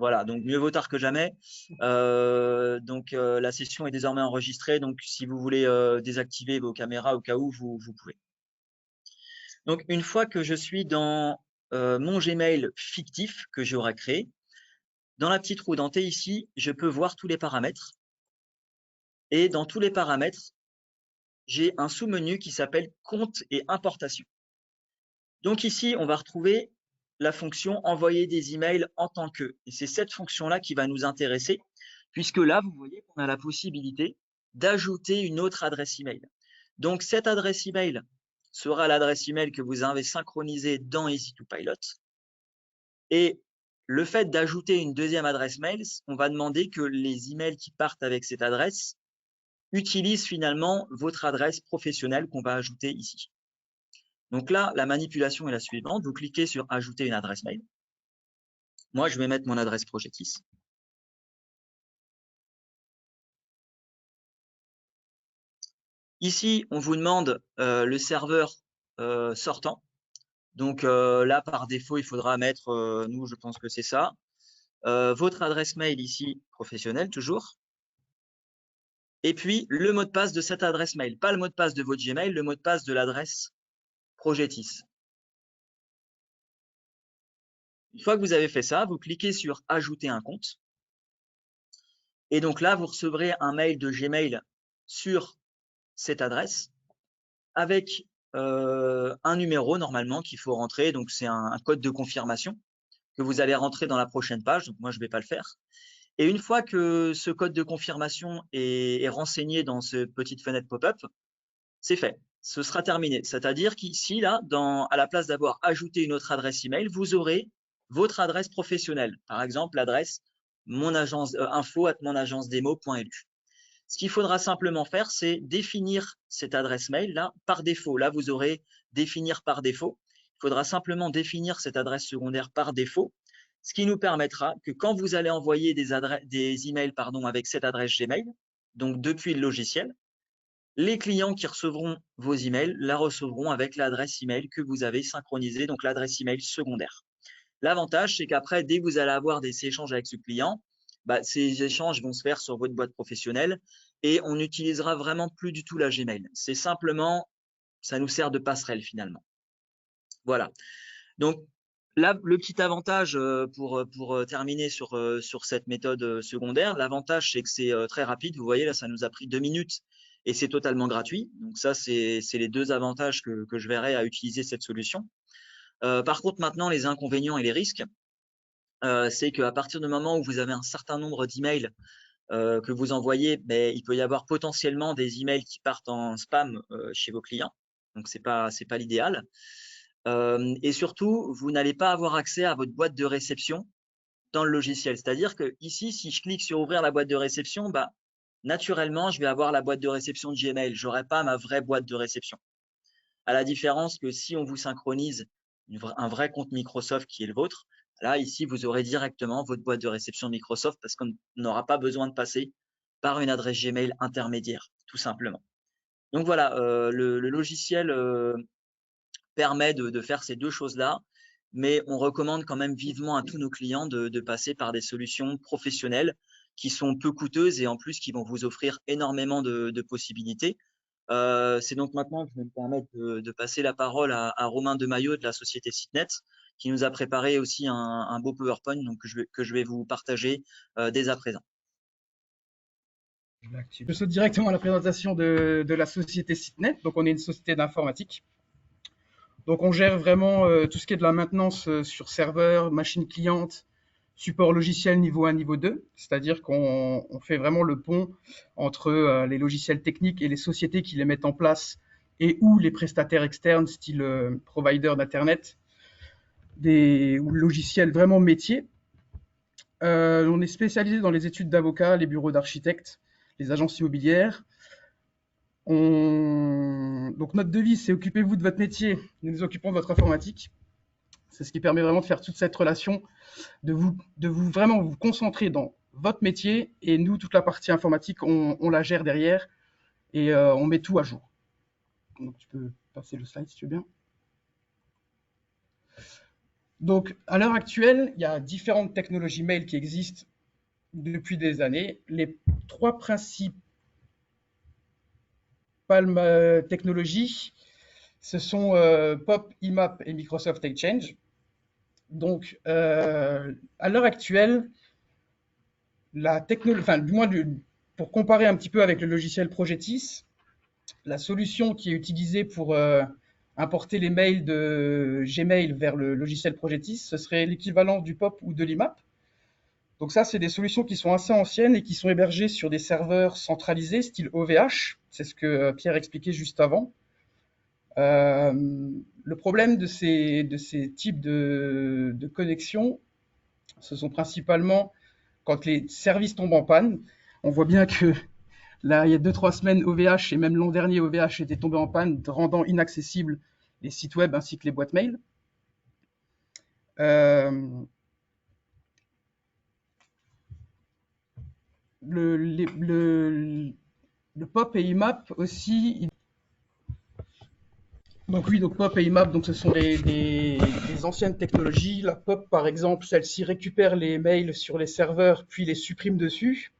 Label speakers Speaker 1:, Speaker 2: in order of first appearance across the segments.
Speaker 1: Voilà, donc mieux vaut tard que jamais. La session est désormais enregistrée, donc si vous voulez désactiver vos caméras au cas où, vous pouvez. Donc une fois que je suis dans mon Gmail fictif que j'aurai créé, dans la petite roue dentée ici, je peux voir tous les paramètres. Et dans tous les paramètres, j'ai un sous-menu qui s'appelle compte et importation. Donc ici, on va retrouver la fonction envoyer des emails en tant que. Et c'est cette fonction-là qui va nous intéresser, puisque là, vous voyez qu'on a la possibilité d'ajouter une autre adresse email. Donc cette adresse email sera l'adresse email que vous avez synchronisée dans Easy2Pilot. Et le fait d'ajouter une deuxième adresse mail, on va demander que les emails qui partent avec cette adresse utilisent finalement votre adresse professionnelle qu'on va ajouter ici. Donc là, la manipulation est la suivante. Vous cliquez sur ajouter une adresse mail. Moi, je vais mettre mon adresse Progetis. Ici, on vous demande le serveur sortant. Donc là, par défaut, il faudra mettre, nous, je pense que c'est ça. Votre adresse mail ici, professionnelle toujours. Et puis, le mot de passe de cette adresse mail. Pas le mot de passe de votre Gmail, le mot de passe de l'adresse Progetis. Une fois que vous avez fait ça, vous cliquez sur ajouter un compte. Et donc là, vous recevrez un mail de Gmail sur cette adresse avec un numéro normalement qu'il faut rentrer. Donc, c'est un code de confirmation que vous allez rentrer dans la prochaine page. Donc, moi, je ne vais pas le faire. Et une fois que ce code de confirmation est renseigné dans cette petite fenêtre pop-up, c'est fait. Ce sera terminé. C'est-à-dire qu'ici, là, à la place d'avoir ajouté une autre adresse email, vous aurez votre adresse professionnelle. Par exemple, l'adresse info@monagencedemo.lu. Ce qu'il faudra simplement faire, c'est définir cette adresse mail là par défaut. Là, vous aurez définir par défaut. Il faudra simplement définir cette adresse secondaire par défaut, ce qui nous permettra que quand vous allez envoyer des emails avec cette adresse Gmail, donc depuis le logiciel, les clients qui recevront vos emails la recevront avec l'adresse email que vous avez synchronisée, donc l'adresse email secondaire. L'avantage, c'est qu'après, dès que vous allez avoir des échanges avec ce client, ces échanges vont se faire sur votre boîte professionnelle et on n'utilisera vraiment plus du tout la Gmail. C'est simplement, ça nous sert de passerelle finalement. Voilà. Donc là, le petit avantage pour terminer sur cette méthode secondaire, l'avantage, c'est que c'est très rapide. Vous voyez, là, ça nous a pris 2 minutes et c'est totalement gratuit. Donc ça, c'est les deux avantages que je verrais à utiliser cette solution. Par contre, maintenant, les inconvénients et les risques, c'est qu'à partir du moment où vous avez un certain nombre d'emails que vous envoyez, il peut y avoir potentiellement des emails qui partent en spam chez vos clients. Donc, c'est pas l'idéal. Et surtout, vous n'allez pas avoir accès à votre boîte de réception dans le logiciel. C'est-à-dire que ici, si je clique sur ouvrir la boîte de réception, naturellement, je vais avoir la boîte de réception de Gmail. Je n'aurai pas ma vraie boîte de réception. À la différence que si on vous synchronise un vrai compte Microsoft qui est le vôtre, là, ici, vous aurez directement votre boîte de réception Microsoft parce qu'on n'aura pas besoin de passer par une adresse Gmail intermédiaire, tout simplement. Donc voilà, le logiciel permet de faire ces deux choses-là, mais on recommande quand même vivement à tous nos clients de passer par des solutions professionnelles qui sont peu coûteuses et en plus qui vont vous offrir énormément de possibilités. C'est donc maintenant que je vais me permettre de passer la parole à Romain Demaillot de la société Sitnet, qui nous a préparé aussi un beau PowerPoint donc, que je vais vous partager dès à présent.
Speaker 2: Je saute directement à la présentation de la société Sitnet. Donc, on est une société d'informatique. Donc, on gère vraiment tout ce qui est de la maintenance sur serveur, machine cliente, support logiciel niveau 1, niveau 2. C'est-à-dire qu'on fait vraiment le pont entre les logiciels techniques et les sociétés qui les mettent en place et ou les prestataires externes, style provider d'Internet, ou logiciels vraiment métiers. On est spécialisé dans les études d'avocats, les bureaux d'architectes, les agences immobilières. Donc notre devise, c'est occupez-vous de votre métier, nous nous occupons de votre informatique. C'est ce qui permet vraiment de faire toute cette relation, de vous vraiment vous concentrer dans votre métier et nous, toute la partie informatique, on la gère derrière et on met tout à jour. Donc tu peux passer le slide si tu veux bien. Donc, à l'heure actuelle, il y a différentes technologies mail qui existent depuis des années. Les trois principales technologies, ce sont POP, IMAP et Microsoft Exchange. Donc, à l'heure actuelle, la technologie, enfin, du moins, pour comparer un petit peu avec le logiciel Progetis, la solution qui est utilisée pour importer les mails de Gmail vers le logiciel Progetis, ce serait l'équivalent du POP ou de l'IMAP. Donc ça, c'est des solutions qui sont assez anciennes et qui sont hébergées sur des serveurs centralisés, style OVH. C'est ce que Pierre expliquait juste avant. Le problème de ces types de connexions, ce sont principalement quand les services tombent en panne. On voit bien que là, il y a 2-3 semaines, OVH et même l'an dernier, OVH était tombé en panne, rendant inaccessibles les sites web ainsi que les boîtes mail. Le POP et IMAP aussi. Donc oui, donc POP et IMAP, donc ce sont des anciennes technologies. La POP, par exemple, celle-ci récupère les mails sur les serveurs, puis les supprime dessus.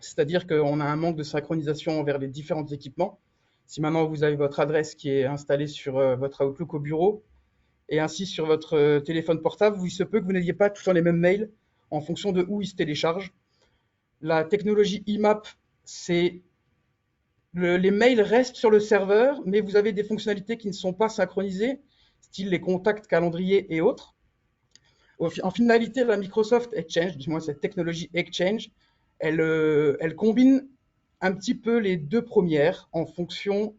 Speaker 2: C'est-à-dire qu'on a un manque de synchronisation envers les différents équipements. Si maintenant vous avez votre adresse qui est installée sur votre Outlook au bureau, et ainsi sur votre téléphone portable, il se peut que vous n'ayez pas tout le temps les mêmes mails en fonction de où ils se téléchargent. La technologie IMAP, c'est les mails restent sur le serveur, mais vous avez des fonctionnalités qui ne sont pas synchronisées, style les contacts, calendriers et autres. En finalité, la Microsoft Exchange, du moins cette technologie Exchange, elle combine un petit peu les deux premières en fonction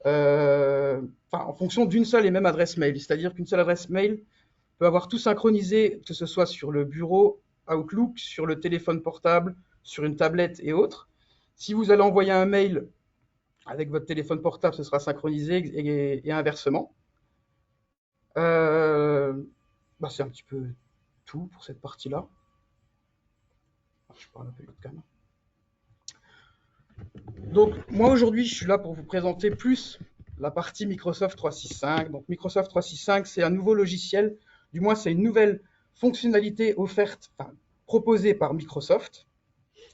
Speaker 2: d'une seule et même adresse mail. C'est-à-dire qu'une seule adresse mail peut avoir tout synchronisé, que ce soit sur le bureau Outlook, sur le téléphone portable, sur une tablette et autres. Si vous allez envoyer un mail avec votre téléphone portable, ce sera synchronisé et inversement. C'est un petit peu tout pour cette partie-là. Je parle un peu vite quand même. Donc, moi aujourd'hui, je suis là pour vous présenter plus la partie Microsoft 365. Donc, Microsoft 365, c'est un nouveau logiciel, du moins, c'est une nouvelle fonctionnalité offerte, proposée par Microsoft.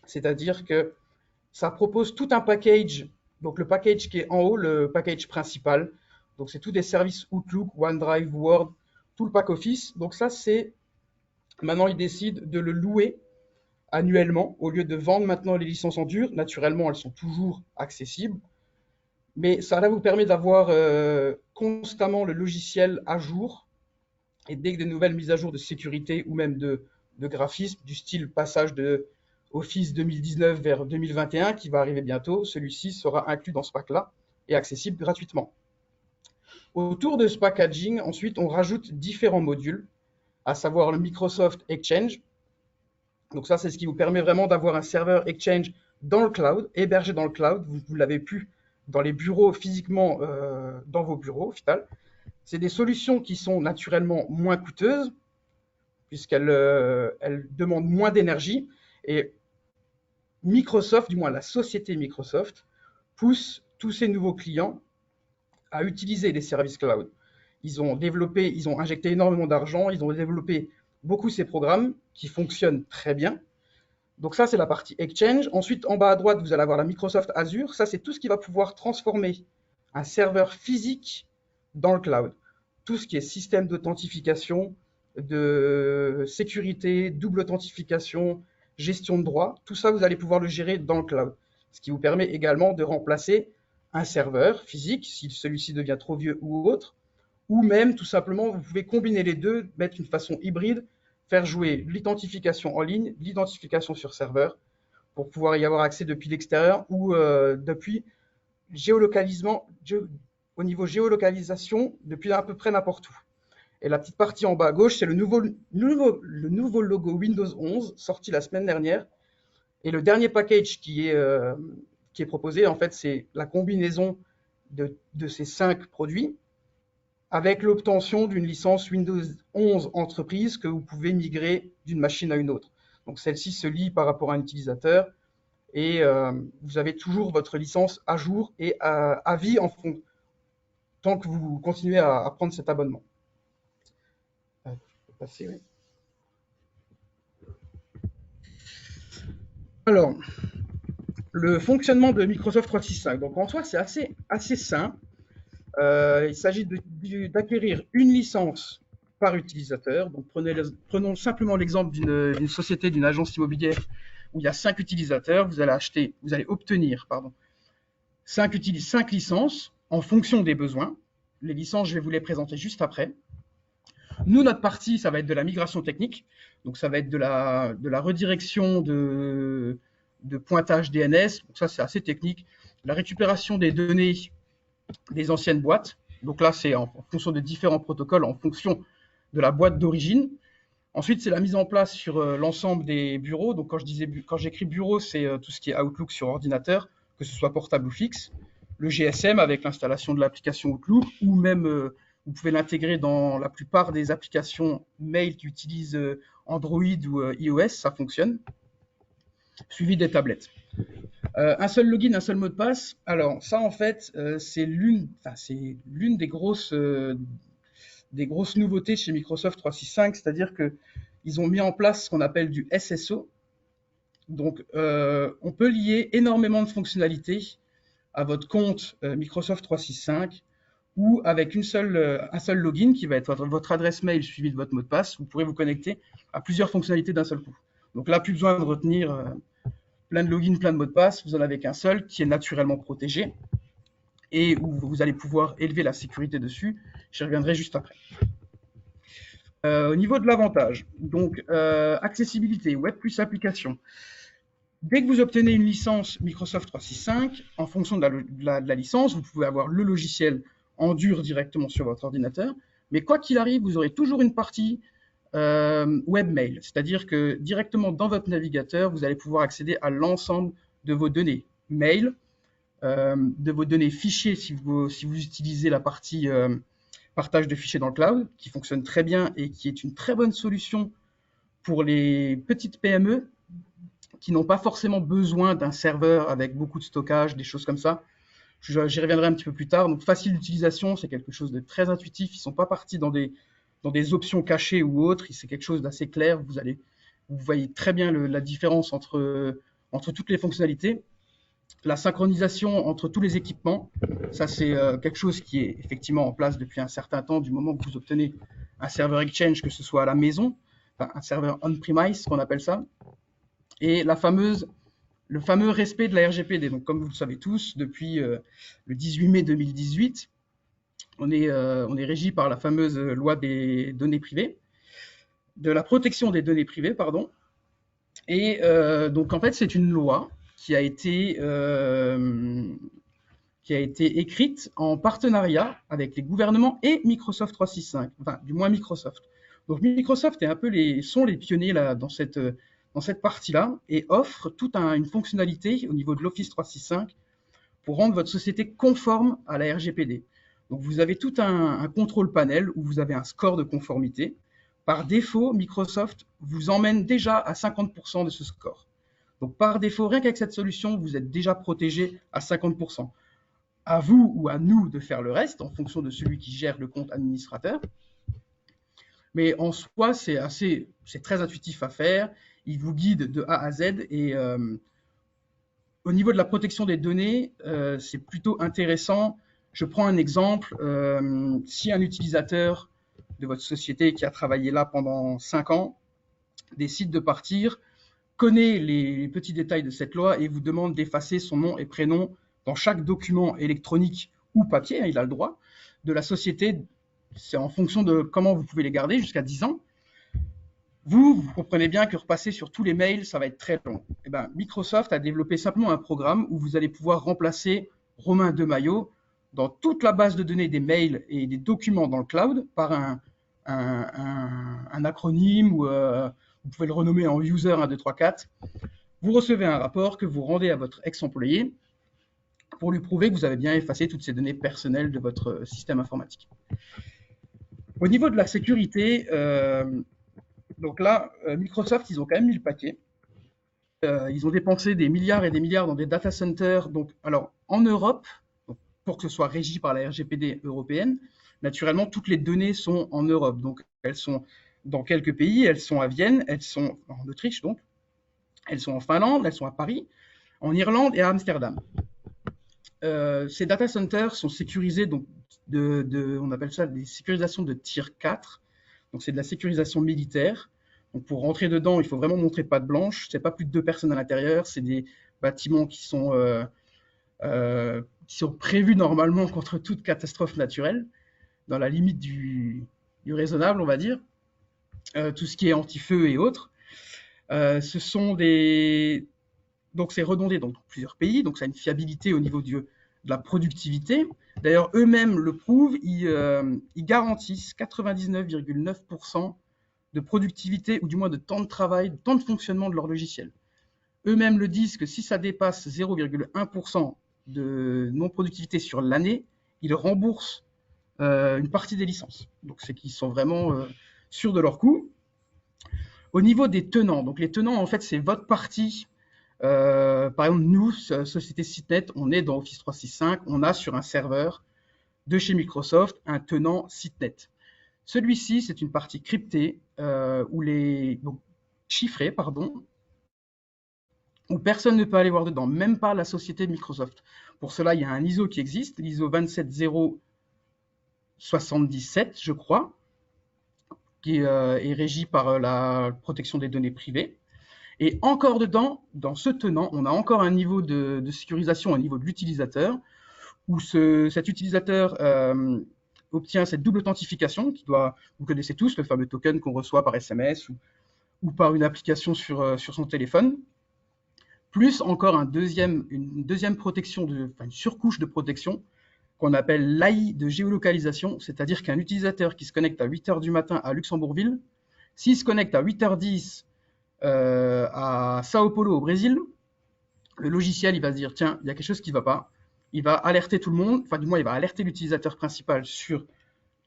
Speaker 2: C'est-à-dire que ça propose tout un package. Donc, le package qui est en haut, le package principal. Donc, c'est tous des services Outlook, OneDrive, Word, tout le pack Office. Donc, ça, c'est maintenant, ils décident de le louer annuellement, au lieu de vendre maintenant les licences en dur. Naturellement, elles sont toujours accessibles. Mais ça vous permet d'avoir constamment le logiciel à jour. Et dès que de nouvelles mises à jour de sécurité ou même de graphisme, du style passage de Office 2019 vers 2021, qui va arriver bientôt, celui-ci sera inclus dans ce pack-là et accessible gratuitement. Autour de ce packaging, ensuite, on rajoute différents modules, à savoir le Microsoft Exchange. Donc ça, c'est ce qui vous permet vraiment d'avoir un serveur Exchange dans le cloud, hébergé dans le cloud. Vous l'avez plus dans les bureaux, physiquement dans vos bureaux, au final. C'est des solutions qui sont naturellement moins coûteuses, puisqu'elles demandent moins d'énergie. Et Microsoft, du moins la société Microsoft, pousse tous ces nouveaux clients à utiliser les services cloud. Ils ont injecté énormément d'argent, ils ont développé beaucoup ces programmes qui fonctionnent très bien. Donc ça, c'est la partie Exchange. Ensuite, en bas à droite, vous allez avoir la Microsoft Azure. Ça, c'est tout ce qui va pouvoir transformer un serveur physique dans le cloud. Tout ce qui est système d'authentification, de sécurité, double authentification, gestion de droits, tout ça, vous allez pouvoir le gérer dans le cloud. Ce qui vous permet également de remplacer un serveur physique, si celui-ci devient trop vieux ou autre, ou même, tout simplement, vous pouvez combiner les deux, mettre une façon hybride, faire jouer l'identification en ligne, l'identification sur serveur, pour pouvoir y avoir accès depuis l'extérieur ou depuis au niveau géolocalisation, depuis à peu près n'importe où. Et la petite partie en bas à gauche, c'est le nouveau logo Windows 11, sorti la semaine dernière. Et le dernier package qui est proposé, en fait, c'est la combinaison de ces 5 produits, avec l'obtention d'une licence Windows 11 entreprise que vous pouvez migrer d'une machine à une autre. Donc celle-ci se lie par rapport à un utilisateur et vous avez toujours votre licence à jour et à vie tant que vous continuez à prendre cet abonnement. passer, oui. Alors, le fonctionnement de Microsoft 365. Donc, en soi, c'est assez simple. Il s'agit d'acquérir une licence par utilisateur. Donc, prenons simplement l'exemple d'une société, d'une agence immobilière où il y a 5 utilisateurs. Vous allez obtenir 5 licences en fonction des besoins. Les licences, je vais vous les présenter juste après. Nous, notre partie, ça va être de la migration technique. Donc, ça va être de la redirection de pointage DNS. Donc, ça, c'est assez technique. La récupération des données des anciennes boîtes. Donc là, c'est en fonction de différents protocoles, en fonction de la boîte d'origine. Ensuite, c'est la mise en place sur l'ensemble des bureaux. Donc, quand j'écris bureau, c'est tout ce qui est Outlook sur ordinateur, que ce soit portable ou fixe. Le GSM avec l'installation de l'application Outlook, ou même vous pouvez l'intégrer dans la plupart des applications mail qui utilisent Android ou iOS, ça fonctionne. Suivi des tablettes. Un seul login, un seul mot de passe. Alors ça, en fait, c'est l'une des grosses nouveautés chez Microsoft 365, c'est-à-dire qu'ils ont mis en place ce qu'on appelle du SSO. Donc, on peut lier énormément de fonctionnalités à votre compte Microsoft 365 ou avec un seul login qui va être votre adresse mail suivi de votre mot de passe. Vous pourrez vous connecter à plusieurs fonctionnalités d'un seul coup. Donc là, plus besoin de retenir plein de logins, plein de mots de passe. Vous en avez qu'un seul qui est naturellement protégé et où vous allez pouvoir élever la sécurité dessus. J'y reviendrai juste après. Au niveau de l'avantage, donc accessibilité, web plus application. Dès que vous obtenez une licence Microsoft 365, en fonction de la licence, vous pouvez avoir le logiciel en dur directement sur votre ordinateur. Mais quoi qu'il arrive, vous aurez toujours une partie webmail, c'est-à-dire que directement dans votre navigateur, vous allez pouvoir accéder à l'ensemble de vos données mail, de vos données fichiers si vous utilisez la partie partage de fichiers dans le cloud, qui fonctionne très bien et qui est une très bonne solution pour les petites PME qui n'ont pas forcément besoin d'un serveur avec beaucoup de stockage, des choses comme ça. J'y reviendrai un petit peu plus tard. Donc, facile d'utilisation, c'est quelque chose de très intuitif. Ils ne sont pas partis dans des options cachées ou autres. C'est quelque chose d'assez clair. Vous voyez très bien la différence entre toutes les fonctionnalités. La synchronisation entre tous les équipements, ça c'est quelque chose qui est effectivement en place depuis un certain temps, du moment que vous obtenez un serveur Exchange, que ce soit à la maison, enfin, un serveur on-premise, qu'on appelle ça, et le fameux respect de la RGPD. Donc, comme vous le savez tous, depuis le 18 mai 2018, on est régi par la fameuse loi des données privées, de la protection des données privées, pardon. Et donc, en fait, c'est une loi qui a été écrite en partenariat avec les gouvernements et Microsoft 365, enfin, du moins Microsoft. Donc, Microsoft est un peu sont les pionniers là, dans cette partie-là et offre toute une fonctionnalité au niveau de l'Office 365 pour rendre votre société conforme à la RGPD. Donc, vous avez tout un contrôle panel où vous avez un score de conformité. Par défaut, Microsoft vous emmène déjà à 50% de ce score. Donc, par défaut, rien qu'avec cette solution, vous êtes déjà protégé à 50%. À vous ou à nous de faire le reste en fonction de celui qui gère le compte administrateur. Mais en soi, c'est très intuitif à faire. Il vous guide de A à Z et au niveau de la protection des données, c'est plutôt intéressant. Je prends un exemple. Si un utilisateur de votre société qui a travaillé là pendant 5 ans décide de partir, connaît les petits détails de cette loi et vous demande d'effacer son nom et prénom dans chaque document électronique ou papier, il a le droit, de la société, c'est en fonction de comment vous pouvez les garder jusqu'à 10 ans. Vous comprenez bien que repasser sur tous les mails, ça va être très long. Et ben, Microsoft a développé simplement un programme où vous allez pouvoir remplacer Romain Demaillot dans toute la base de données des mails et des documents dans le cloud par un acronyme ou vous pouvez le renommer en user 1, 2, 3, 4. Vous recevez un rapport que vous rendez à votre ex-employé pour lui prouver que vous avez bien effacé toutes ces données personnelles de votre système informatique. Au niveau de la sécurité, donc là, Microsoft, ils ont quand même mis le paquet. Ils ont dépensé des milliards et des milliards dans des data centers. Donc, alors, en Europe, donc, pour que ce soit régi par la RGPD européenne, naturellement, toutes les données sont en Europe. Donc, elles sont dans quelques pays. Elles sont à Vienne, elles sont en Autriche donc, elles sont en Finlande, elles sont à Paris, en Irlande et à Amsterdam. Ces data centers sont sécurisés, donc on appelle ça des sécurisations de tier 4. Donc c'est de la sécurisation militaire. Donc pour rentrer dedans, il faut vraiment montrer patte blanche. C'est pas plus de 2 personnes à l'intérieur. C'est des bâtiments qui sont prévus normalement contre toute catastrophe naturelle, dans la limite du raisonnable, on va dire. Tout ce qui est anti-feu et autres. Ce sont des... Donc c'est redondé dans plusieurs pays, donc ça a une fiabilité au niveau de la productivité. D'ailleurs, eux-mêmes le prouvent, ils garantissent 99,9% de productivité, ou du moins de temps de travail, de temps de fonctionnement de leur logiciel. Eux-mêmes le disent que si ça dépasse 0,1% de non-productivité sur l'année, ils remboursent une partie des licences. Donc c'est qu'ils sont vraiment sûrs de leur coût. Au niveau des tenants, donc les tenants, en fait, c'est votre partie. Par exemple, nous, Société Sitenet, on est dans Office 365, on a sur un serveur de chez Microsoft un tenant Sitenet. Celui-ci, c'est une partie cryptée, chiffrée, où personne ne peut aller voir dedans, même pas la société Microsoft. Pour cela, il y a un ISO qui existe, l'ISO 27077, je crois, qui est régi par la protection des données privées. Et encore dedans, dans ce tenant, on a encore un niveau de sécurisation au niveau de l'utilisateur, où cet utilisateur obtient cette double authentification, vous connaissez tous, le fameux token qu'on reçoit par SMS ou par une application sur son téléphone, plus encore une deuxième protection, une surcouche de protection, qu'on appelle l'AI de géolocalisation, c'est-à-dire qu'un utilisateur qui se connecte à 8h du matin à Luxembourgville, s'il se connecte à 8h10 à Sao Paulo au Brésil, le logiciel il va se dire tiens, il y a quelque chose qui ne va pas, il va alerter tout le monde, enfin du moins il va alerter l'utilisateur principal sur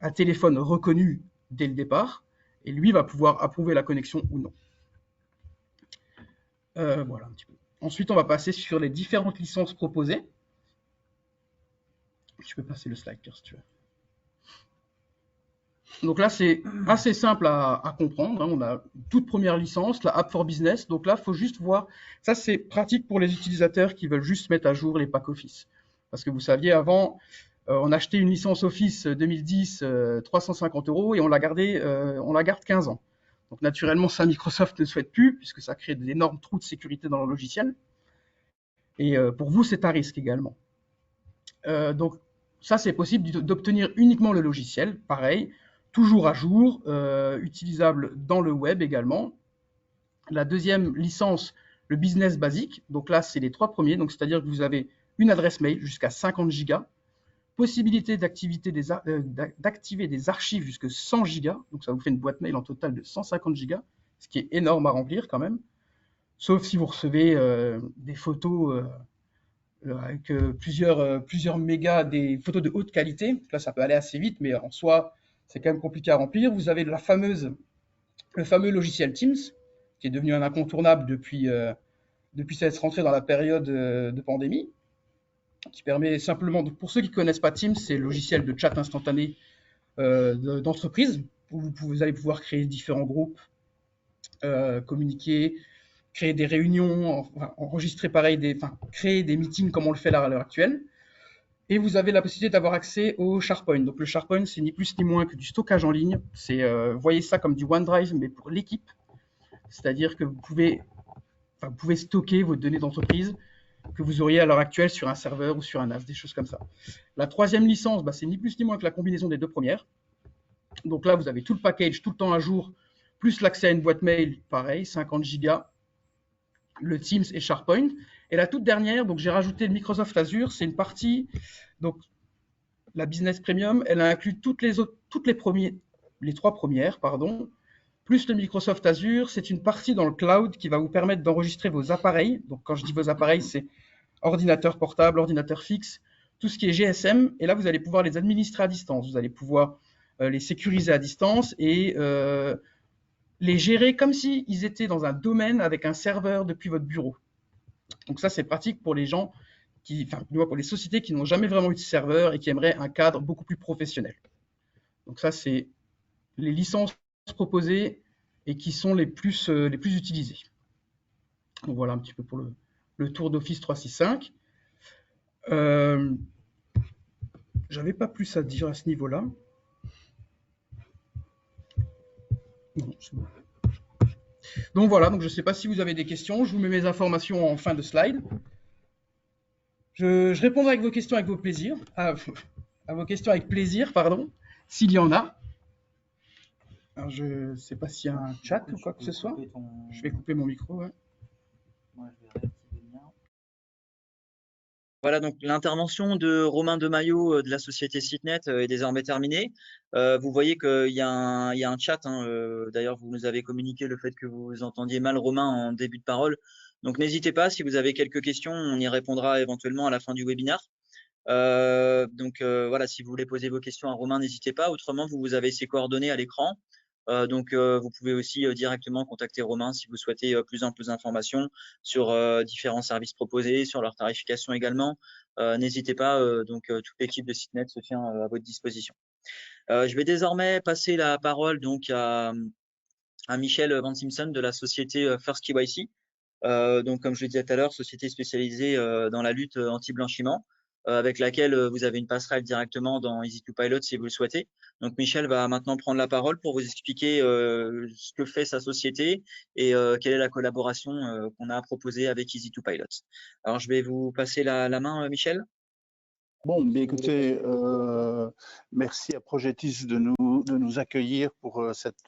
Speaker 2: un téléphone reconnu dès le départ, et lui va pouvoir approuver la connexion ou non. Voilà un petit peu. Ensuite on va passer sur les différentes licences proposées. Tu peux passer le slide, Pierre, si tu veux. Donc là, c'est assez simple à comprendre. On a une toute première licence, la App for Business. Donc là, il faut juste voir. Ça, c'est pratique pour les utilisateurs qui veulent juste mettre à jour les packs Office. Parce que vous saviez, avant, on achetait une licence Office 2010 350 € et on la garde 15 ans. Donc naturellement, ça, Microsoft ne souhaite plus, puisque ça crée d'énormes trous de sécurité dans leur logiciel. Et pour vous, c'est un risque également. Donc ça, c'est possible d'obtenir uniquement le logiciel, pareil, toujours à jour, utilisable dans le web également. La deuxième licence, le business basique, donc là, c'est les 3 premiers, donc c'est-à-dire que vous avez une adresse mail jusqu'à 50 gigas, possibilité d'activer des archives jusqu'à 100 gigas, donc ça vous fait une boîte mail en total de 150 gigas, ce qui est énorme à remplir quand même, sauf si vous recevez des photos avec plusieurs mégas, des photos de haute qualité. Là, ça peut aller assez vite, mais en soi, c'est quand même compliqué à remplir. Vous avez le fameux logiciel Teams, qui est devenu un incontournable depuis cette rentrée dans la période de pandémie, qui permet simplement, pour ceux qui ne connaissent pas Teams, c'est le logiciel de chat instantané d'entreprise, où vous allez pouvoir créer différents groupes, communiquer, créer des réunions, enregistrer créer des meetings comme on le fait là à l'heure actuelle. Et vous avez la possibilité d'avoir accès au SharePoint. Donc le SharePoint, c'est ni plus ni moins que du stockage en ligne. Voyez ça comme du OneDrive, mais pour l'équipe. C'est-à-dire que vous pouvez stocker vos données d'entreprise que vous auriez à l'heure actuelle sur un serveur ou sur un NAS, des choses comme ça. La troisième licence, c'est ni plus ni moins que la combinaison des 2 premières. Donc là, vous avez tout le package, tout le temps à jour, plus l'accès à une boîte mail, pareil, 50 gigas, le Teams et SharePoint. Et la toute dernière, donc j'ai rajouté le Microsoft Azure, c'est une partie, donc la Business Premium, elle a inclus les 3 premières, plus le Microsoft Azure, c'est une partie dans le cloud qui va vous permettre d'enregistrer vos appareils. Donc quand je dis vos appareils, c'est ordinateur portable, ordinateur fixe, tout ce qui est GSM. Et là, vous allez pouvoir les administrer à distance. Vous allez pouvoir les sécuriser à distance et les gérer comme s'ils étaient dans un domaine avec un serveur depuis votre bureau. Donc ça, c'est pratique pour les gens pour les sociétés qui n'ont jamais vraiment eu de serveur et qui aimeraient un cadre beaucoup plus professionnel. Donc ça, c'est les licences proposées et qui sont les plus utilisées. Donc voilà un petit peu pour le tour d'Office 365. J'avais pas plus à dire à ce niveau-là. Non, c'est bon. Donc voilà, donc je ne sais pas si vous avez des questions. Je vous mets mes informations en fin de slide. Je répondrai avec vos questions avec vos plaisirs. À vos questions avec plaisir, pardon, s'il y en a. Alors je ne sais pas s'il y a un chat ou quoi que ce soit. Je vais couper mon micro. Ouais.
Speaker 1: Moi, je vais réactiver le mien. Voilà, donc l'intervention de Romain Demaillot de la société Sitnet est désormais terminée. Vous voyez qu'il y a un chat. D'ailleurs, vous nous avez communiqué le fait que vous entendiez mal Romain en début de parole. Donc, n'hésitez pas, si vous avez quelques questions, on y répondra éventuellement à la fin du webinaire. Voilà, si vous voulez poser vos questions à Romain, n'hésitez pas. Autrement, vous avez ses coordonnées à l'écran. Vous pouvez aussi directement contacter Romain si vous souhaitez plus d'informations sur différents services proposés, sur leur tarification également. N'hésitez pas, toute l'équipe de Sitnet se tient à votre disposition. Je vais désormais passer la parole donc à Michel Van Simpson de la société First KYC. Comme je le disais tout à l'heure, société spécialisée dans la lutte anti-blanchiment, avec laquelle vous avez une passerelle directement dans Easy2Pilot si vous le souhaitez. Donc Michel va maintenant prendre la parole pour vous expliquer ce que fait sa société et quelle est la collaboration qu'on a proposée avec Easy2Pilot. Alors je vais vous passer la main, Michel.
Speaker 3: Bon, mais écoutez, merci à Progetis de nous accueillir pour cette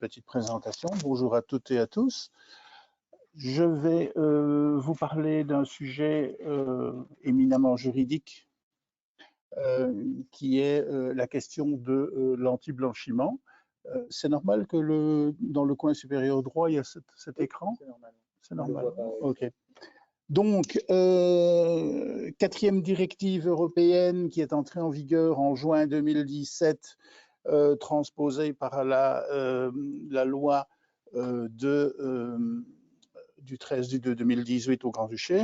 Speaker 3: petite présentation. Bonjour à toutes et à tous. Je vais vous parler d'un sujet éminemment juridique qui est la question de l'anti-blanchiment. C'est normal que dans le coin supérieur droit, il y a cet écran? C'est normal. Ok. Donc, quatrième directive européenne qui est entrée en vigueur en juin 2017, transposée par la loi du 13 du 2 2018 au Grand-Duché.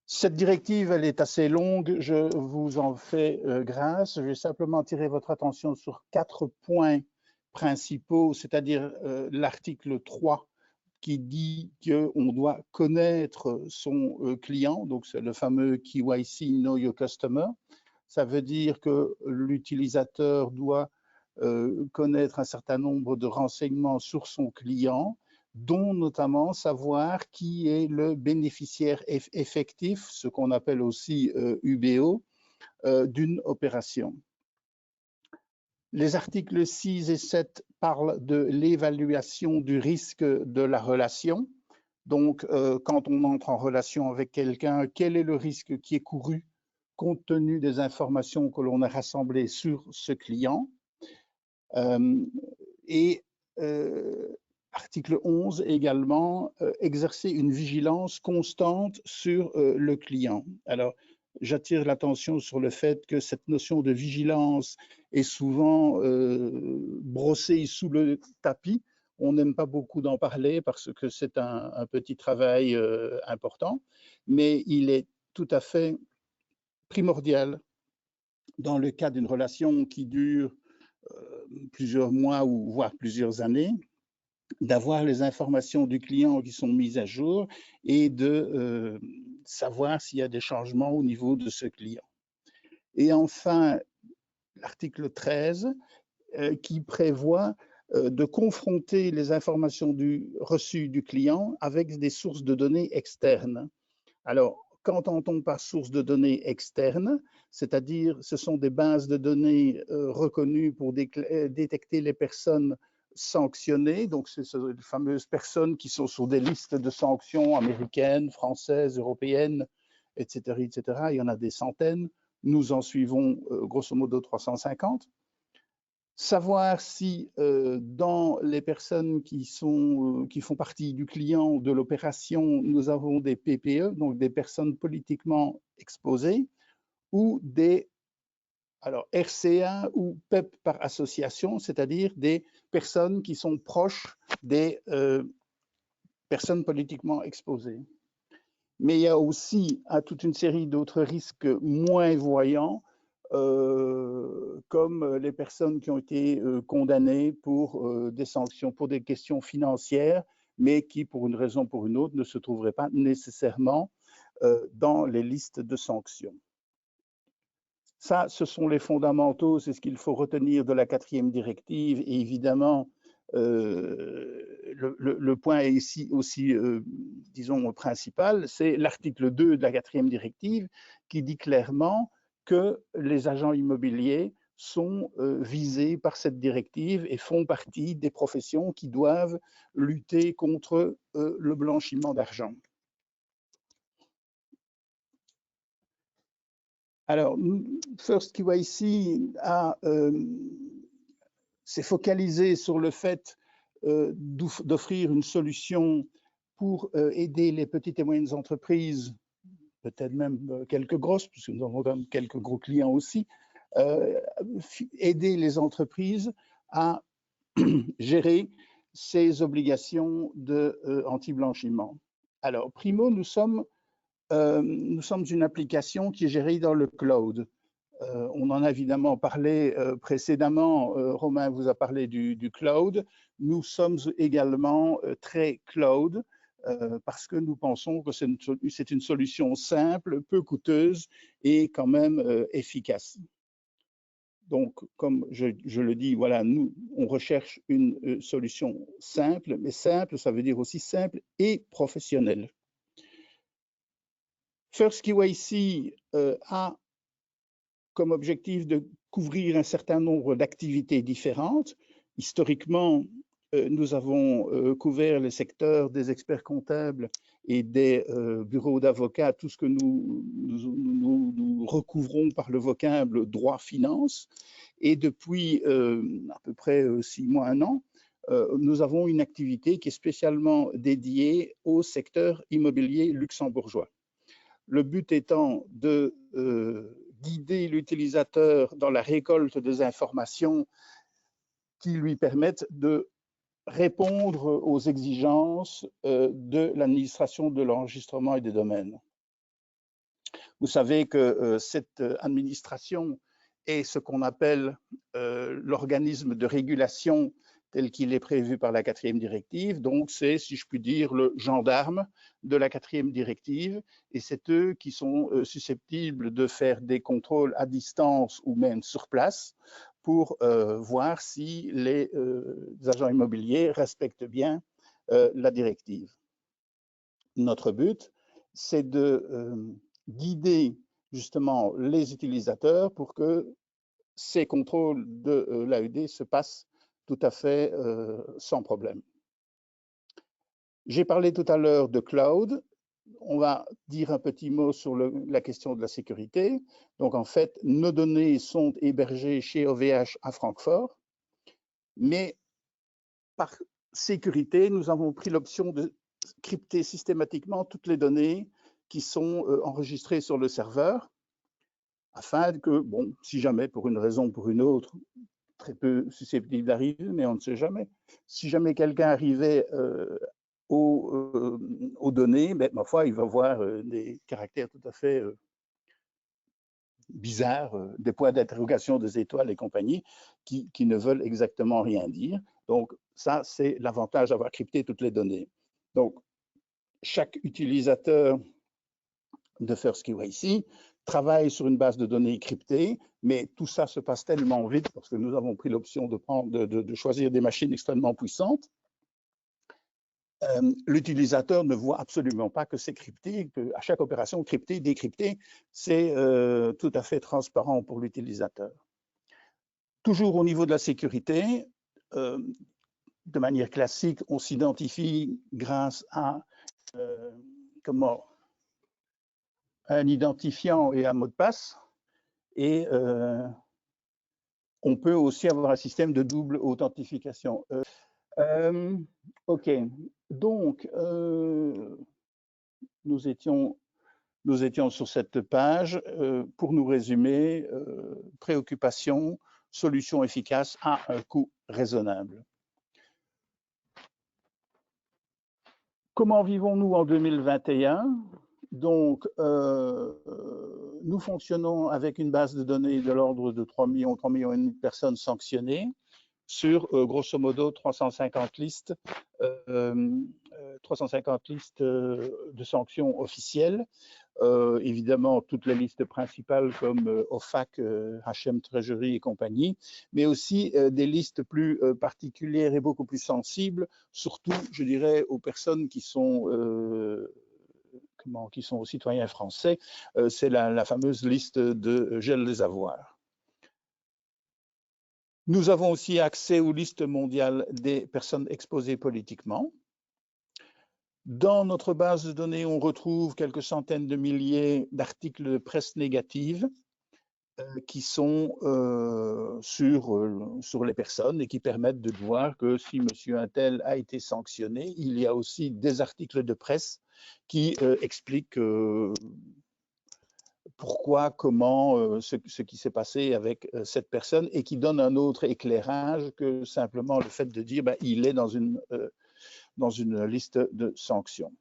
Speaker 3: Cette directive, elle est assez longue, je vous en fais grâce. Je vais simplement attirer votre attention sur 4 points principaux, c'est-à-dire l'article 3 qui dit qu'on doit connaître son client, donc c'est le fameux KYC, Know Your Customer. Ça veut dire que l'utilisateur doit connaître un certain nombre de renseignements sur son client, dont notamment savoir qui est le bénéficiaire effectif, ce qu'on appelle aussi UBO, d'une opération. Les articles 6 et 7 parlent de l'évaluation du risque de la relation. Donc, quand on entre en relation avec quelqu'un, quel est le risque qui est couru compte tenu des informations que l'on a rassemblées sur ce client. Article 11 également, exercer une vigilance constante sur le client. Alors, j'attire l'attention sur le fait que cette notion de vigilance est souvent brossée sous le tapis. On n'aime pas beaucoup d'en parler parce que c'est un petit travail important, mais il est tout à fait primordial dans le cas d'une relation qui dure plusieurs mois ou voire plusieurs années, d'avoir les informations du client qui sont mises à jour et de savoir s'il y a des changements au niveau de ce client. Et enfin, l'article 13 qui prévoit de confronter les informations reçues du client avec des sources de données externes. Alors, qu'entend-on par source de données externes? C'est-à-dire, ce sont des bases de données reconnues pour détecter les personnes sanctionnées, donc ce sont les fameuses personnes qui sont sur des listes de sanctions américaines, françaises, européennes, etc., etc. Il y en a des centaines. Nous en suivons grosso modo 350. Savoir si dans les personnes qui font partie du client de l'opération, nous avons des PPE, donc des personnes politiquement exposées, ou des RCA ou PEP par association, c'est-à-dire des personnes qui sont proches des personnes politiquement exposées. Mais il y a aussi toute une série d'autres risques moins voyants, comme les personnes qui ont été condamnées pour des sanctions, pour des questions financières, mais qui, pour une raison ou pour une autre, ne se trouveraient pas nécessairement dans les listes de sanctions. Ça, ce sont les fondamentaux, c'est ce qu'il faut retenir de la 4e directive. Et évidemment, le point est ici aussi, disons, principal, c'est l'article 2 de la 4e directive qui dit clairement que les agents immobiliers sont visés par cette directive et font partie des professions qui doivent lutter contre le blanchiment d'argent. Alors, First KYC s'est focalisé sur le fait d'offrir une solution pour aider les petites et moyennes entreprises, peut-être même quelques grosses, puisque nous avons quand même quelques gros clients aussi, aider les entreprises à gérer ces obligations anti-blanchiment. Alors, primo, nous sommes une application qui est gérée dans le cloud. On en a évidemment parlé précédemment. Romain vous a parlé du cloud. Nous sommes également très cloud parce que nous pensons que c'est une solution simple, peu coûteuse et quand même efficace. Donc, comme je le dis, voilà, nous, on recherche une solution simple, mais simple, ça veut dire aussi simple et professionnelle. First KYC a comme objectif de couvrir un certain nombre d'activités différentes. Historiquement, nous avons couvert le secteur des experts comptables et des bureaux d'avocats, tout ce que nous recouvrons par le vocable droit finance. Et depuis à peu près 6 mois, 1 an, nous avons une activité qui est spécialement dédiée au secteur immobilier luxembourgeois. Le but étant de guider l'utilisateur dans la récolte des informations qui lui permettent de répondre aux exigences de l'administration de l'enregistrement et des domaines. Vous savez que cette administration est ce qu'on appelle l'organisme de régulation tel qu'il est prévu par la 4e directive. Donc, c'est, si je puis dire, le gendarme de la 4e directive. Et c'est eux qui sont susceptibles de faire des contrôles à distance ou même sur place pour voir si les agents immobiliers respectent bien la directive. Notre but, c'est de guider justement les utilisateurs pour que ces contrôles de l'AED se passent tout à fait sans problème. J'ai parlé tout à l'heure de cloud. On va dire un petit mot sur la question de la sécurité. Donc, en fait, nos données sont hébergées chez OVH à Francfort, mais par sécurité, nous avons pris l'option de crypter systématiquement toutes les données qui sont enregistrées sur le serveur, afin que, bon, si jamais, pour une raison ou pour une autre, très peu susceptible d'arriver, mais on ne sait jamais. Si jamais quelqu'un arrivait aux données, ben, ma foi, il va voir des caractères tout à fait bizarres, des points d'interrogation, des étoiles et compagnie, qui ne veulent exactement rien dire. Donc, ça, c'est l'avantage d'avoir crypté toutes les données. Donc, chaque utilisateur de First KYC travaille sur une base de données cryptée, mais tout ça se passe tellement vite parce que nous avons pris l'option de choisir des machines extrêmement puissantes. L'utilisateur ne voit absolument pas que c'est crypté, qu'à chaque opération cryptée, décryptée, c'est tout à fait transparent pour l'utilisateur. Toujours au niveau de la sécurité, de manière classique, on s'identifie grâce à un identifiant et un mot de passe. Et on peut aussi avoir un système de double authentification. OK, donc nous étions sur cette page. Pour nous résumer, préoccupation, solution efficace à un coût raisonnable. Comment vivons-nous en 2021? Donc, nous fonctionnons avec une base de données de l'ordre de 3 millions et demi de personnes sanctionnées sur grosso modo 350 listes, 350 listes de sanctions officielles. Évidemment, toutes les listes principales comme OFAC, HM Treasury et compagnie, mais aussi des listes plus particulières et beaucoup plus sensibles, surtout, je dirais, aux personnes qui sont aux citoyens français. C'est la fameuse liste de gel des avoirs. Nous avons aussi accès aux listes mondiales des personnes exposées politiquement. Dans notre base de données, on retrouve quelques centaines de milliers d'articles de presse négative qui sont sur les personnes et qui permettent de voir que si monsieur un tel a été sanctionné, il y a aussi des articles de presse qui expliquent pourquoi, comment, ce qui s'est passé avec cette personne et qui donnent un autre éclairage que simplement le fait de dire il est dans une liste de sanctions.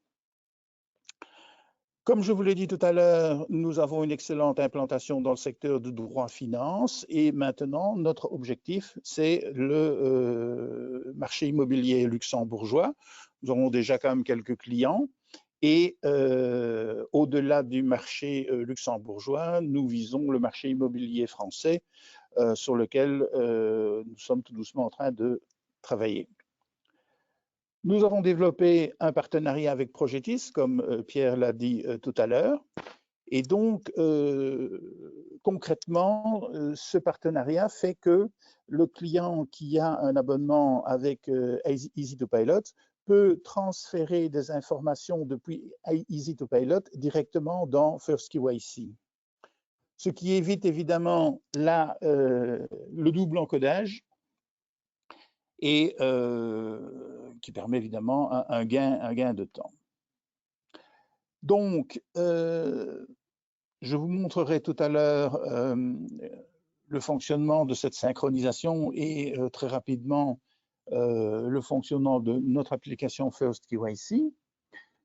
Speaker 3: Comme je vous l'ai dit tout à l'heure, nous avons une excellente implantation dans le secteur du droit finance et maintenant, notre objectif, c'est le marché immobilier luxembourgeois. Nous avons déjà quand même quelques clients et au-delà du marché luxembourgeois, nous visons le marché immobilier français sur lequel nous sommes tout doucement en train de travailler. Nous avons développé un partenariat avec Progetis, comme Pierre l'a dit tout à l'heure. Et donc, concrètement, ce partenariat fait que le client qui a un abonnement avec Easy2Pilot peut transférer des informations depuis Easy2Pilot directement dans First KYC. Ce qui évite évidemment le double encodage et qui permet évidemment un gain de temps. Donc, je vous montrerai tout à l'heure le fonctionnement de cette synchronisation et très rapidement le fonctionnement de notre application First KYC.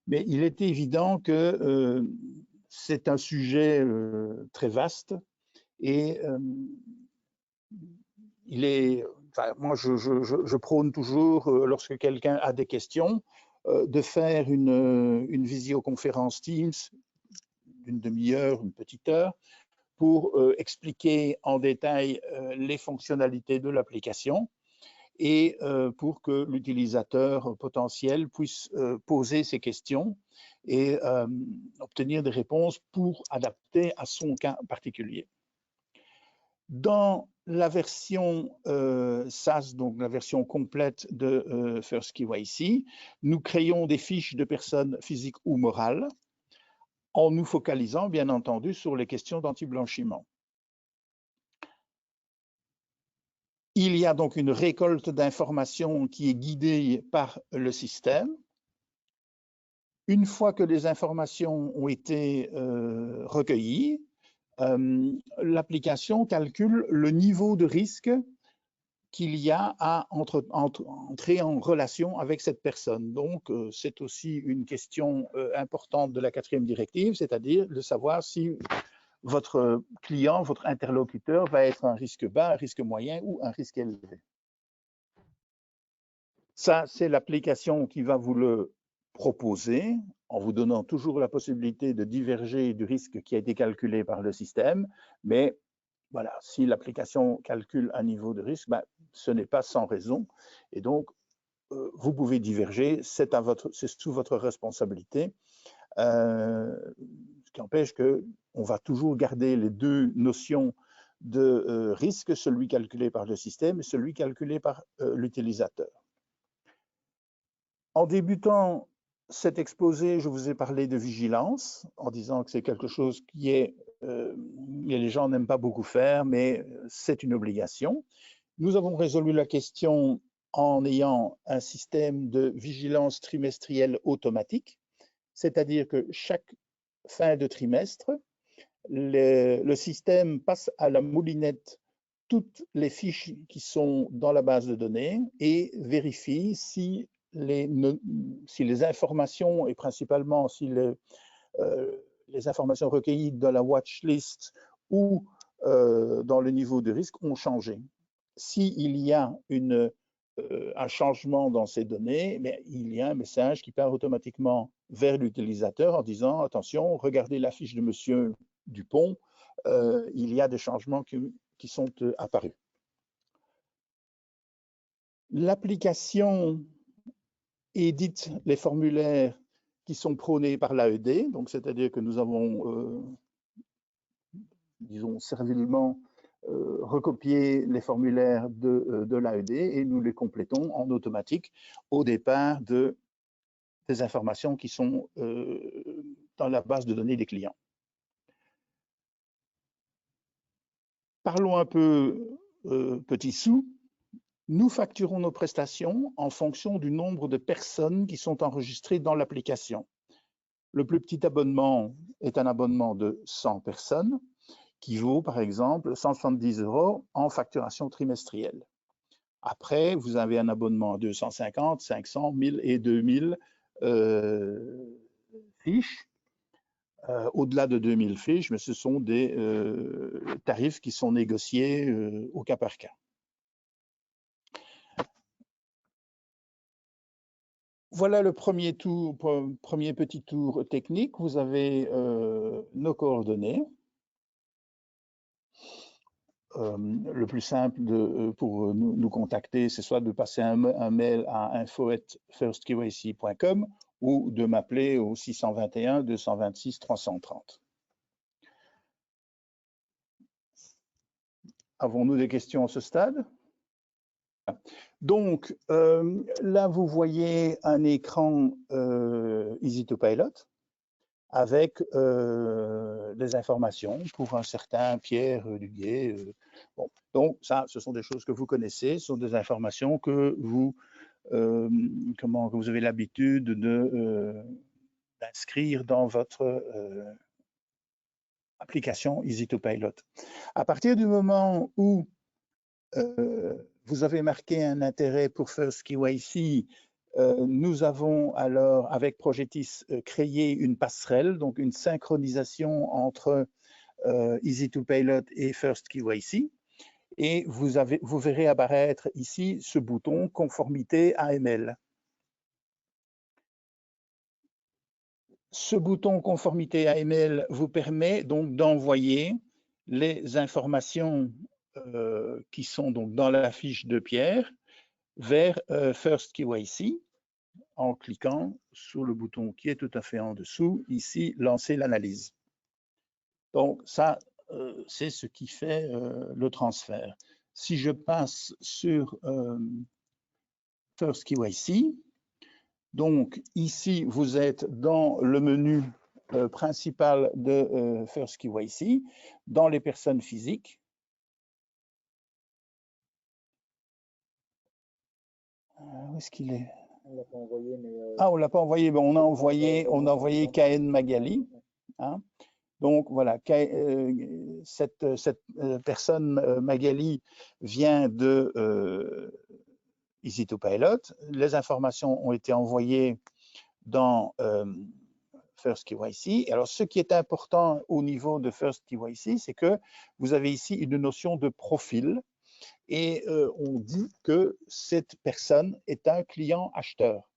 Speaker 3: Mais il est évident que c'est un sujet très vaste et moi, je prône toujours, lorsque quelqu'un a des questions, de faire une visioconférence Teams d'une demi-heure, une petite heure, pour expliquer en détail les fonctionnalités de l'application et pour que l'utilisateur potentiel puisse poser ses questions et obtenir des réponses pour adapter à son cas particulier. Dans la version SaaS, donc la version complète de First KYC, nous créons des fiches de personnes physiques ou morales en nous focalisant, bien entendu, sur les questions d'anti-blanchiment. Il y a donc une récolte d'informations qui est guidée par le système. Une fois que les informations ont été recueillies, l'application calcule le niveau de risque qu'il y a à entrer en relation avec cette personne. Donc, c'est aussi une question importante de la 4e directive, c'est-à-dire de savoir si votre client, votre interlocuteur va être un risque bas, un risque moyen ou un risque élevé. Ça, c'est l'application qui va vous le proposer en vous donnant toujours la possibilité de diverger du risque qui a été calculé par le système. Mais voilà, si l'application calcule un niveau de risque, ce n'est pas sans raison. Et donc, vous pouvez diverger, c'est sous votre responsabilité. Ce qui empêche qu'on va toujours garder les deux notions de risque, celui calculé par le système et celui calculé par l'utilisateur. En débutant cet exposé, je vous ai parlé de vigilance, en disant que c'est quelque chose les gens n'aiment pas beaucoup faire, mais c'est une obligation. Nous avons résolu la question en ayant un système de vigilance trimestrielle automatique, c'est-à-dire que chaque fin de trimestre, le système passe à la moulinette toutes les fiches qui sont dans la base de données et vérifie si les informations et principalement si les informations recueillies dans la watchlist ou dans le niveau de risque ont changé. S'il y a un changement dans ces données, mais il y a un message qui part automatiquement vers l'utilisateur en disant « Attention, regardez la fiche de Monsieur Dupont, il y a des changements qui sont apparus. » L'application édite les formulaires qui sont prônés par l'AED, donc c'est-à-dire que nous avons, disons, servilement recopié les formulaires de l'AED et nous les complétons en automatique au départ des informations qui sont dans la base de données des clients. Parlons un peu petits sous. Nous facturons nos prestations en fonction du nombre de personnes qui sont enregistrées dans l'application. Le plus petit abonnement est un abonnement de 100 personnes qui vaut par exemple 170 € en facturation trimestrielle. Après, vous avez un abonnement à 250, 500, 1000 et 2000 fiches. Au-delà de 2000 fiches, mais ce sont des tarifs qui sont négociés au cas par cas. Voilà le premier petit tour technique. Vous avez nos coordonnées. Le plus simple pour nous contacter, c'est soit de passer un mail à info@firstkyc.com ou de m'appeler au 621 226 330. Avons-nous des questions à ce stade? Donc, là, vous voyez un écran EasyToPilot avec des informations pour un certain Pierre Duguet. Bon, donc, ça, ce sont des choses que vous connaissez, ce sont des informations que vous, que vous avez l'habitude d'inscrire dans votre application EasyToPilot. À partir du moment où vous avez marqué un intérêt pour FirstKYC, nous avons alors, avec Progetis, créé une passerelle, donc une synchronisation entre EasyToPilot et FirstKYC. Et vous verrez apparaître ici ce bouton Conformité AML. Ce bouton Conformité AML vous permet donc d'envoyer les informations qui sont donc dans la fiche de Pierre vers FirstKYC en cliquant sur le bouton qui est tout à fait en dessous, ici, lancer l'analyse. Donc ça, c'est ce qui fait le transfert. Si je passe sur FirstKYC, donc ici, vous êtes dans le menu principal de FirstKYC, dans les personnes physiques. Où est-ce qu'il est?
Speaker 1: On l'a pas envoyé, mais
Speaker 3: ah, on l'a pas envoyé, mais on a envoyé Kaen Magali. Hein. Donc voilà, cette personne Magali vient de EasyToPilot. Les informations ont été envoyées dans FirstKYC. Alors, ce qui est important au niveau de FirstKYC, c'est que vous avez ici une notion de profil. Et on dit que cette personne est un client acheteur.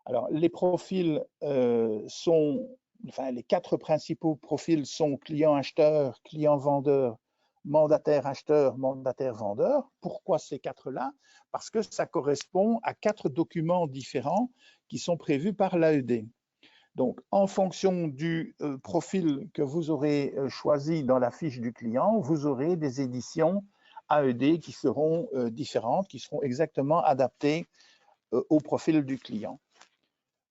Speaker 3: Alors, les profils les 4 principaux profils sont client acheteur, client vendeur, mandataire acheteur, mandataire vendeur. Pourquoi ces 4-là? Parce que ça correspond à 4 documents différents qui sont prévus par l'AED. Donc, en fonction du profil que vous aurez choisi dans la fiche du client, vous aurez des éditions AED qui seront différentes, qui seront exactement adaptées au profil du client.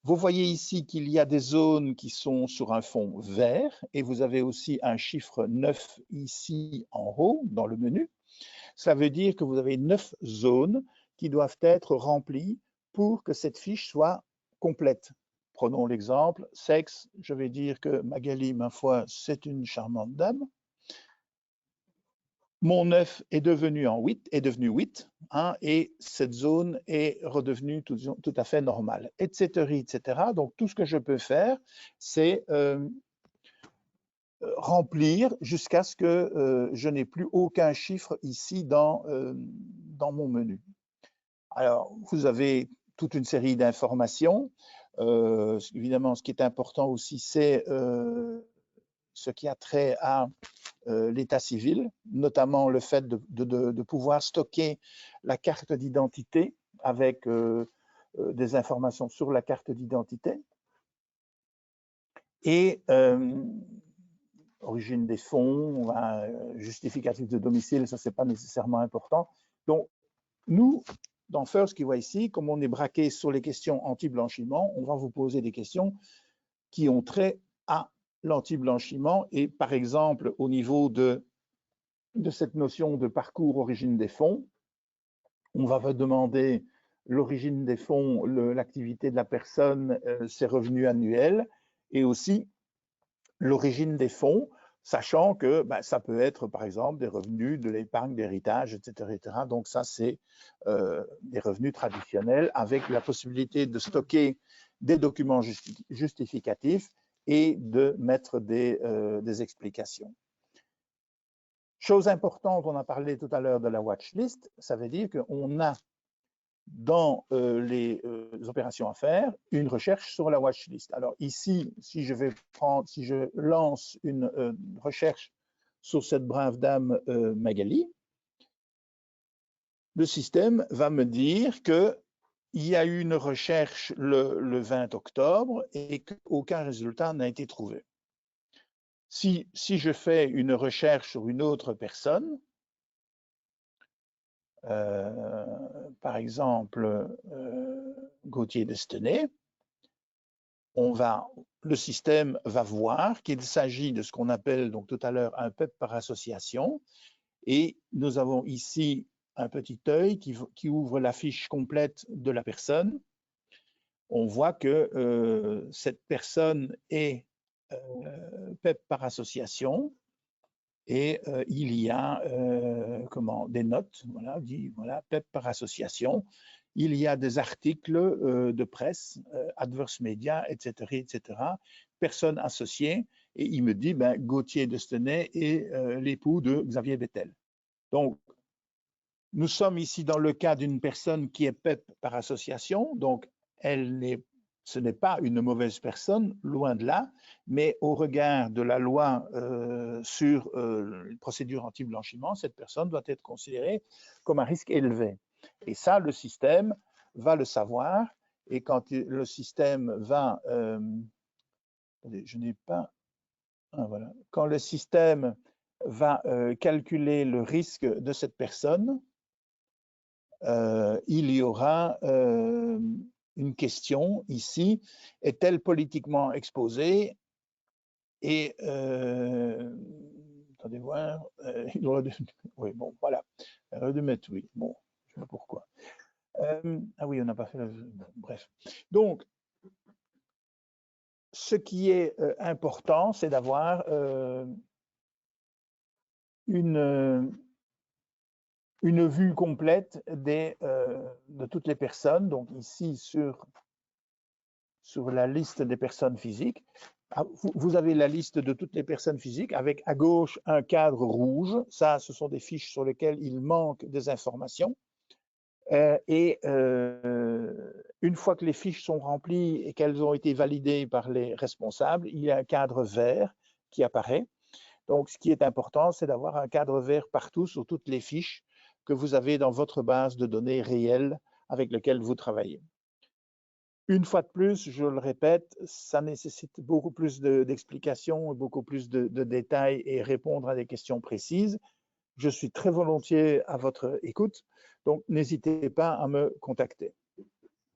Speaker 3: Vous voyez ici qu'il y a des zones qui sont sur un fond vert et vous avez aussi un chiffre 9 ici en haut dans le menu. Ça veut dire que vous avez 9 zones qui doivent être remplies pour que cette fiche soit complète. Prenons l'exemple, sexe, je vais dire que Magali, ma foi, c'est une charmante dame. Mon 9 est devenu 8, hein, et cette zone est redevenue tout à fait normale, etc., etc. Donc, tout ce que je peux faire, c'est remplir jusqu'à ce que je n'ai plus aucun chiffre ici dans mon menu. Alors, vous avez toute une série d'informations. Évidemment, ce qui est important aussi, c'est ce qui a trait à l'état civil, notamment le fait de pouvoir stocker la carte d'identité avec des informations sur la carte d'identité. Et origine des fonds, justificatif de domicile, ça c'est pas nécessairement important. Donc, nous, dans First KYC, comme on est braqué sur les questions anti-blanchiment, on va vous poser des questions qui ont trait à l'anti-blanchiment et par exemple au niveau de cette notion de parcours origine des fonds, on va vous demander l'origine des fonds, l'activité de la personne, ses revenus annuels et aussi l'origine des fonds, sachant que ça peut être par exemple des revenus de l'épargne, d'héritage, etc., etc. Donc ça, c'est des revenus traditionnels avec la possibilité de stocker des documents justificatifs et de mettre des explications. Chose importante, on a parlé tout à l'heure de la watchlist, ça veut dire qu'on a dans les opérations à faire une recherche sur la watchlist. Alors ici, si je lance une recherche sur cette brave dame Magali, le système va me dire qu'il y a eu une recherche le 20 octobre et qu'aucun résultat n'a été trouvé. Si je fais une recherche sur une autre personne, par exemple Gauthier Destenay, le système va voir qu'il s'agit de ce qu'on appelle donc tout à l'heure un PEP par association et nous avons ici un petit œil qui ouvre la fiche complète de la personne. On voit que cette personne est PEP par association et il y a des notes, voilà, dit voilà, PEP par association. Il y a des articles de presse, adverse media, etc., etc. Personne associée et il me dit Gauthier Destenay est l'époux de Xavier Bettel. Donc nous sommes ici dans le cas d'une personne qui est PEP par association, donc ce n'est pas une mauvaise personne, loin de là, mais au regard de la loi sur les procédures anti-blanchiment, cette personne doit être considérée comme un risque élevé. Et ça, le système va le savoir, et quand le système va... attendez, je n'ai pas... Ah, voilà. Quand le système va calculer le risque de cette personne, il y aura une question ici, est-elle politiquement exposée? Et attendez voir, oui, bon, voilà, de mettre oui, bon, je sais pas pourquoi. Ah oui, on n'a pas fait bref. Donc, ce qui est important, c'est d'avoir une vue complète de toutes les personnes, donc ici sur la liste des personnes physiques. Vous avez la liste de toutes les personnes physiques avec à gauche un cadre rouge. Ça, ce sont des fiches sur lesquelles il manque des informations. Et une fois que les fiches sont remplies et qu'elles ont été validées par les responsables, il y a un cadre vert qui apparaît. Donc, ce qui est important, c'est d'avoir un cadre vert partout sur toutes les fiches que vous avez dans votre base de données réelle avec laquelle vous travaillez. Une fois de plus, je le répète, ça nécessite beaucoup plus d'explications, beaucoup plus de détails et répondre à des questions précises. Je suis très volontiers à votre écoute, donc n'hésitez pas à me contacter.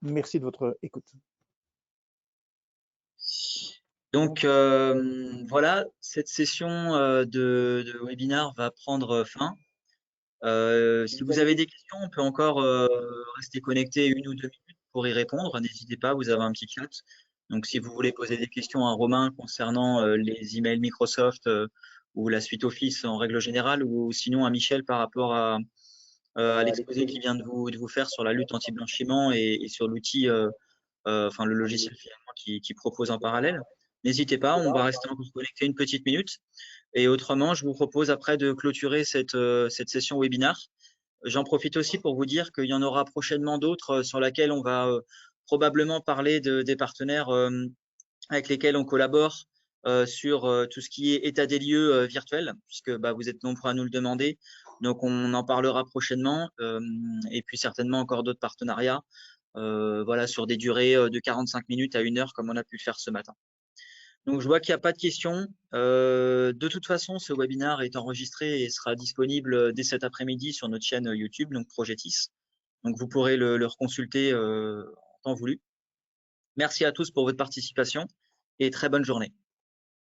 Speaker 3: Merci de votre écoute.
Speaker 1: Donc voilà, cette session de webinaire va prendre fin. Si vous avez des questions, on peut encore rester connecté 1 ou 2 minutes pour y répondre. N'hésitez pas, vous avez un petit chat. Donc si vous voulez poser des questions à Romain concernant les emails Microsoft ou la suite Office en règle générale, ou sinon à Michel par rapport à l'exposé qu'il vient de vous faire sur la lutte anti-blanchiment et sur l'outil, enfin le logiciel finalement qui propose en parallèle. n'hésitez pas, on va rester encore connecté une petite minute. Et autrement, je vous propose après de clôturer cette session webinaire. J'en profite aussi pour vous dire qu'il y en aura prochainement d'autres sur lesquelles on va probablement parler des partenaires avec lesquels on collabore sur tout ce qui est état des lieux virtuel, puisque vous êtes nombreux à nous le demander. Donc, on en parlera prochainement et puis certainement encore d'autres partenariats voilà, sur des durées de 45 minutes à 1 heure comme on a pu le faire ce matin. Donc, je vois qu'il n'y a pas de questions. De toute façon, ce webinaire est enregistré et sera disponible dès cet après-midi sur notre chaîne YouTube, donc Progetis. Donc, vous pourrez le reconsulter en temps voulu. Merci à tous pour votre participation et très bonne journée.